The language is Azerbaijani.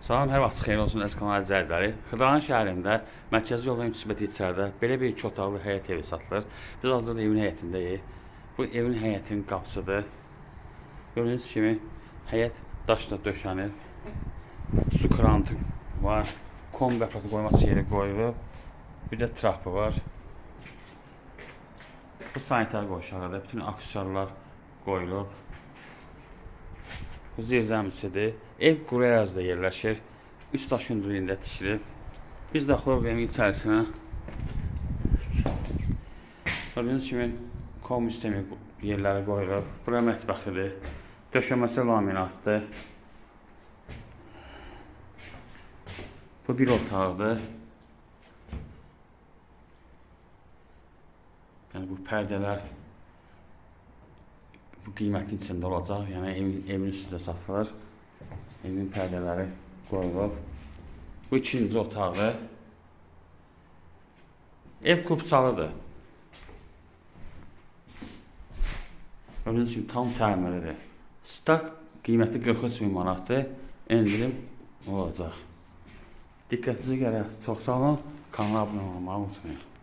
Salam, hər vaxt xeyir olsun, əziz kanal izləyiciləri. Xırdalan şəhərində mərkəzi yoldan 300 metr içəridə belə bir 2 otaqlı həyət evi satılır. Biz hazırda evin həyətindəyik. Bu evin həyətinin qapısıdır. Gördüyünüz kimi həyət daşla döşənir. Su krantı var. Kombi aparatı qoyması yeri qoyulub. Bir də trapı var. Bu sanitar qoşağıdır. Bütün aksesuarlar qoyulub. Bu zirzəmisidir. Ev quru ərazidə yerləşir. 3 daş hündürlüyündə tikilib. Biz daxilıq evin içərisinə. Gördüyünüz kimi kombi sistemi yerləri qoyulub. Bura mətbəxidir. Döşəməsi laminatdır. Bu bir otaqdır. Yəni bu pərdələr bu qiymətin içində olacaq. Yəni evin üstündə satılır. Evin pərdələri qoyulub. Bu ikinci otaqdır. Ev kubçalıdır. Gördüyünüz kimi tam təmirlidir. Start qiyməti 43.000 manatdır. Endirim olacaq. Diqqətinizə görə çox sağ olun. Kanala abunə olmağı unutmayın.